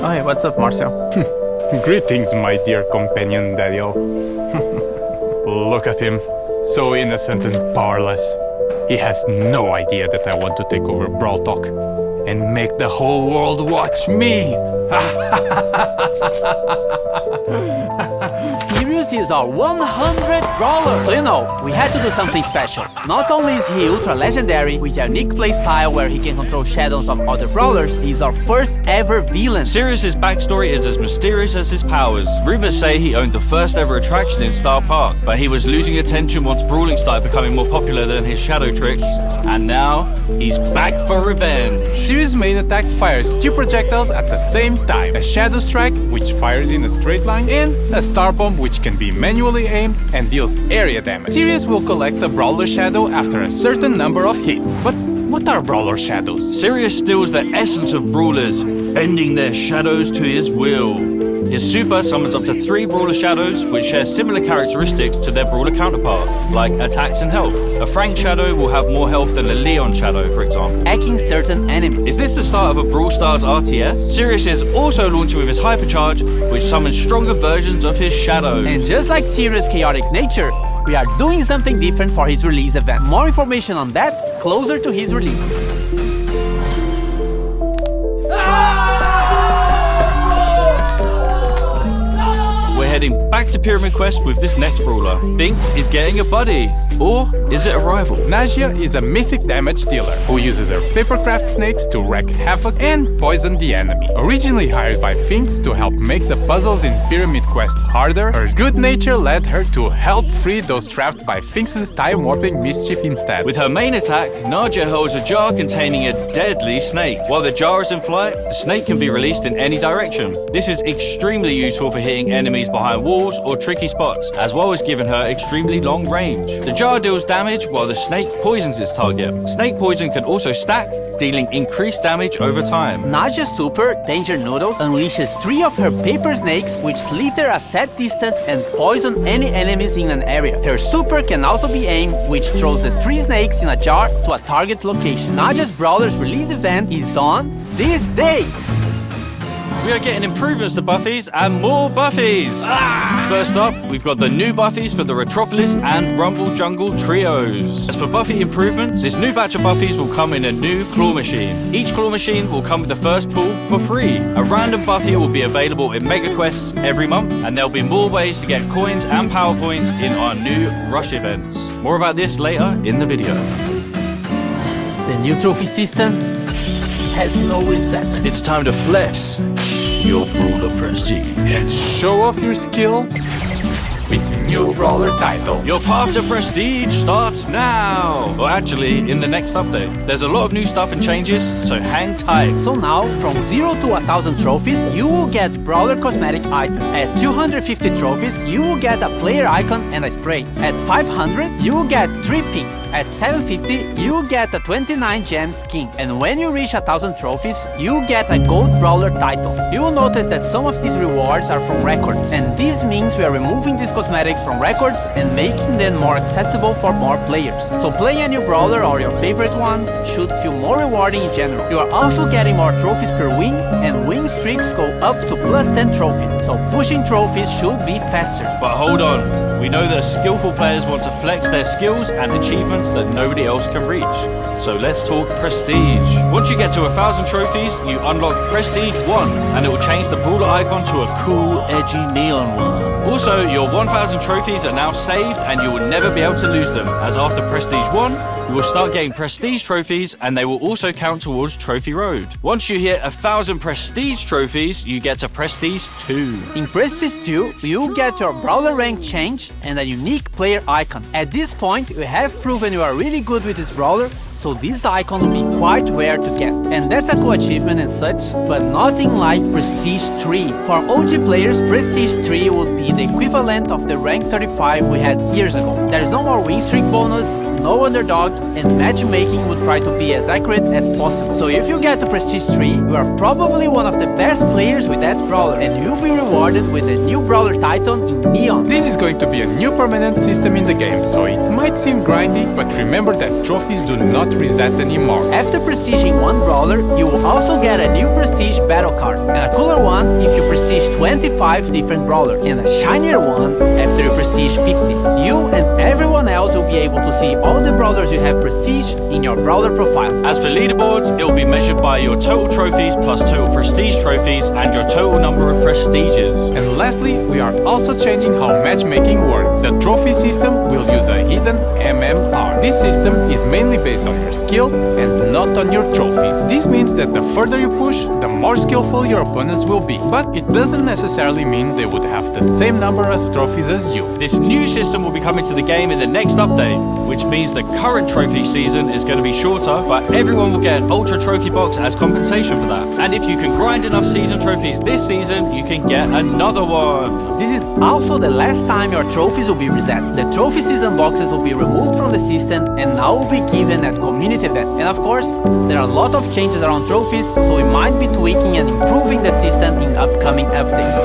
Oh, hey, what's up, Marcel? Greetings, my dear companion, Daniel. Look at him, so innocent and powerless. He has no idea that I want to take over Brawl Talk and make the whole world watch me. Sirius is our 100th brawler! So you know, we had to do something special. Not only is he ultra legendary, with a unique playstyle where he can control shadows of other brawlers, he's our first ever villain. Sirius's backstory is as mysterious as his powers. Rumors say he owned the first ever attraction in Star Park, but he was losing attention once brawling started becoming more popular than his shadow tricks, and now he's back for revenge. Sirius' main attack fires 2 projectiles at the same time. A Shadow Strike, which fires in a straight line, and a Star Bomb, which can be manually aimed and deals area damage. Sirius will collect a Brawler Shadow after a certain number of hits. But what are Brawler Shadows? Sirius steals the essence of brawlers, bending their shadows to his will. His super summons up to 3 brawler shadows, which share similar characteristics to their brawler counterpart, like attacks and health. A Frank shadow will have more health than a Leon shadow, for example, Hacking certain enemies. Is this the start of a Brawl Stars RTS? Sirius is also launching with his Hypercharge, which summons stronger versions of his shadows. And just like Sirius' chaotic nature, we are doing something different for his release event. More information on that closer to his release. We're heading back to Pyramid Quest with this next brawler. Binks is getting a buddy. Or is it a rival? Nasia is a mythic damage dealer who uses her papercraft snakes to wreak havoc and poison the enemy. Originally hired by Finks to help make the puzzles in Pyramid Quest harder, her good nature led her to help free those trapped by Finks' time-warping mischief instead. With her main attack, Nadia holds a jar containing a deadly snake. While the jar is in flight, the snake can be released in any direction. This is extremely useful for hitting enemies behind walls or tricky spots, as well as giving her extremely long range. The jar deals damage while the snake poisons its target. Snake poison can also stack, dealing increased damage over time. Nadia's super, Danger Noodles, unleashes 3 of her paper snakes which slither a set distance and poison any enemies in an area. Her super can also be aimed, which throws the 3 snakes in a jar to a target location. Nadia's Brawler's release event is on this date! We are getting improvements to buffies and more buffies! First up, we've got the new buffies for the Retropolis and Rumble Jungle trios. As for buffy improvements, this new batch of buffies will come in a new claw machine. Each claw machine will come with the first pull for free. A random buffy will be available in Mega Quests every month, and there'll be more ways to get coins and power points in our new rush events. More about this later in the video. The new trophy system has no reset. It's time to flex your brawler prestige. And show off your skill with new Brawler title. Your path to prestige starts now! Or actually, in the next update. There's a lot of new stuff and changes, so hang tight. So now, from 0 to 1000 trophies, you will get Brawler cosmetic items. At 250 trophies, you will get a player icon and a spray. At 500, you will get 3 pins. At 750, you will get a 29 gem skin. And when you reach 1000 trophies, you will get a gold Brawler title. You will notice that some of these rewards are from records. And this means we are removing these cosmetics from records and making them more accessible for more players. So playing a new Brawler or your favorite ones should feel more rewarding in general. You are also getting more trophies per win, and win streaks go up to plus 10 trophies. So pushing trophies should be faster. But hold on, we know that skillful players want to flex their skills and achievements that nobody else can reach. So let's talk prestige. Once you get to 1000 trophies, you unlock Prestige 1, and it will change the brawler icon to a cool, edgy neon one. Also, your 1000 trophies are now saved, and you will never be able to lose them, as after Prestige 1, you will start getting Prestige trophies, and they will also count towards Trophy Road. Once you hit 1000 Prestige trophies, you get to Prestige 2. In Prestige 2, you get your Brawler rank change and a unique player icon. At this point, you have proven you are really good with this Brawler, so this icon will be quite rare to get. And that's a cool achievement and such, but nothing like Prestige 3. For OG players, Prestige 3 would be the equivalent of the rank 35 we had years ago. There's no more win streak bonus, no underdog, and matchmaking will try to be as accurate as possible. So if you get to Prestige 3, you are probably one of the best players with that brawler, and you'll be rewarded with a new brawler title in Neon. This is going to be a new permanent system in the game, so it might seem grindy, but remember that trophies do not reset anymore. After prestiging one brawler, you will also get a new prestige battle card, and a cooler one if you prestige 25 different brawlers, and a shinier one after you prestige 50. You and everyone else will be able to see all the brawlers you have prestige in your brawler profile. As for leaderboards, it will be measured by your total trophies plus total prestige trophies and your total number of prestiges. And lastly, we are also changing how matchmaking works. The trophy system will use a hidden MMR. This system is mainly based on your skill and not on your trophies. This means that the further you push, the more skillful your opponents will be. But it doesn't necessarily mean they would have the same number of trophies as you. This new system will be coming to the game in the next update, which means the current trophy season is going to be shorter, but everyone will get an Ultra Trophy box as compensation for that. And if you can grind enough season trophies this season, you can get another one. This is also the last time your trophies will be reset. The trophy season boxes will be removed from the system and now will be given at community events. And of course, there are a lot of changes around trophies, so we might be tweaking and improving the system in upcoming updates.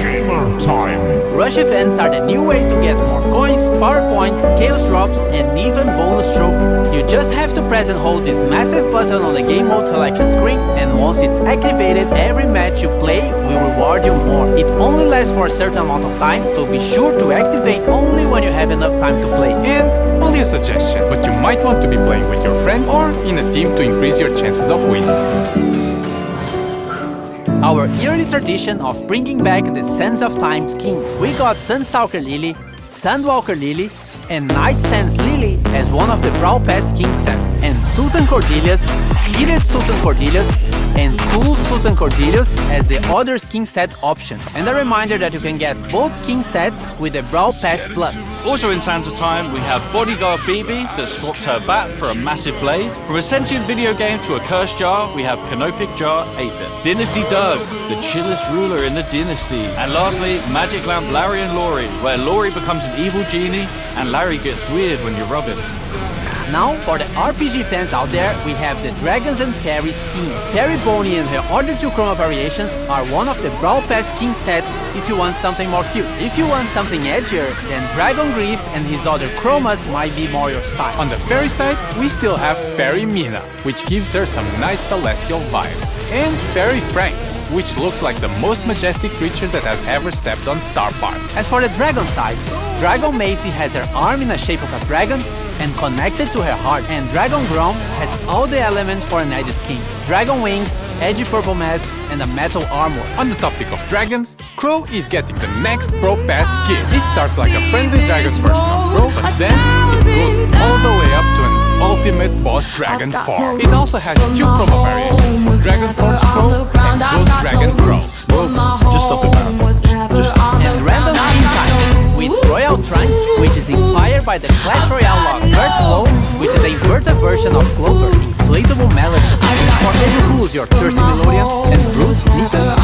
Gamer time! Rush events are the new way to get more coins, power points, chaos drops, and even bonus trophies. You just have to press and hold this massive button on the game mode selection screen, and once it's activated, every match you play will reward you more. It only lasts for a certain amount of time, so be sure to activate only when you have enough time to play. And only a suggestion, but you might want to be playing with your friends or in a team to increase your chances of winning. Our yearly tradition of bringing back the Sands of Time skin. We got Sunstalker Lily, Sandwalker Lily, and Night Sands Lily as one of the Brawl Pass skin sets, and Sultan Cordelius, Heated Sultan Cordelius, and Cool Sultan Cordelius as the other skin set option. And a reminder that you can get both skin sets with the Brawl Pass Plus. Also in Sands of Time, we have Bodyguard BB that swapped her bat for a massive blade. From a sentient video game to a cursed jar, we have Canopic Jar 8-bit. Dynasty Doug, the chillest ruler in the dynasty. And lastly, Magic Lamp Larry and Laurie, where Laurie becomes an evil genie and Larry gets weird when you rub it. Now, for the RPG fans out there, we have the Dragons and Fairies team. Fairy Bonnie and her other two chroma variations are one of the Brawl Pass skin sets if you want something more cute. If you want something edgier, then Dragon Grief and his other chromas might be more your style. On the fairy side, we still have Fairy Mina, which gives her some nice celestial vibes, and Fairy Frank, which looks like the most majestic creature that has ever stepped on Star Park. As for the dragon side, Dragon Macy has her arm in the shape of a dragon and connected to her heart, and Dragon Grom has all the elements for an edgy skin. Dragon wings, edgy purple mask, and a metal armor. On the topic of dragons, Crow is getting the next Pro Pass skin. It starts like a friendly dragon version of Crow, but then it goes all the way up to an ultimate boss dragon form. It also has two promo variations, Dragon Forge Crow and Ghost Dragon Crow. Just stop it, man. And random skin time with Royal Trunks, which is inspired by the Clash Royale log Earth Glow, which is a inverted version of Clover, inflatable melody, for Eddie Fools, your thirsty melodian, and Bruce Newton.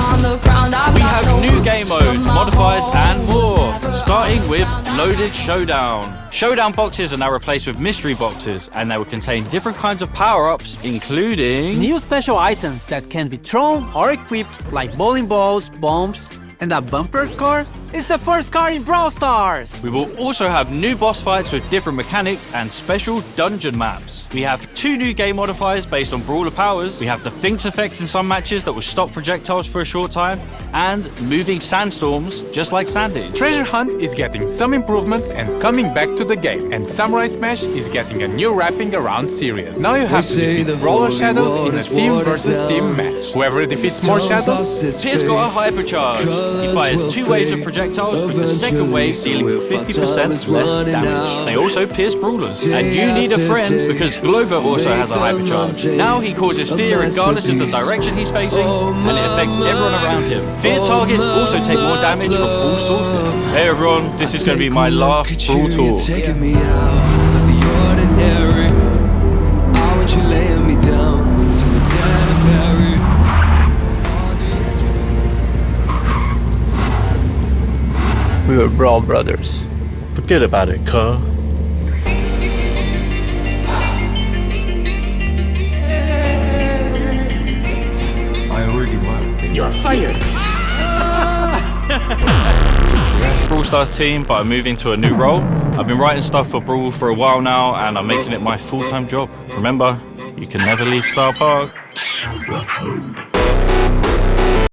We have new game modes, modifiers, and more, starting with Loaded Showdown. Showdown boxes are now replaced with mystery boxes, and they will contain different kinds of power-ups, including New special items that can be thrown or equipped, like bowling balls, bombs, and a bumper car is the first car in Brawl Stars! We will also have new boss fights with different mechanics and special dungeon maps. We have two new game modifiers based on Brawler powers. We have the Finks effect in some matches that will stop projectiles for a short time, and moving sandstorms, just like Sandy. Treasure Hunt is getting some improvements and coming back to the game, and Samurai Smash is getting a new wrapping around series. Now you have to defeat Brawler Shadows in a team versus team match. Whoever defeats more shadows... Pierce got a hypercharge. He fires two waves of projectiles, with the second wave dealing 50% less damage. They also pierce brawlers. And you need a friend because Glover also has a hypercharge. Now he causes fear regardless of the direction he's facing, and it affects everyone around him. Fear targets also take more damage from all sources. Hey everyone, this is going to be my last Brawl tour. Taking me out of the ordinary. I want you laying me down to a dead and buried. We were Brawl Brothers. Forget about it, cuh. fired. Brawl Stars team, but I'm moving to a new role. I've been writing stuff for Brawl for a while now, and I'm making it my full-time job. Remember, you can never leave Star Park.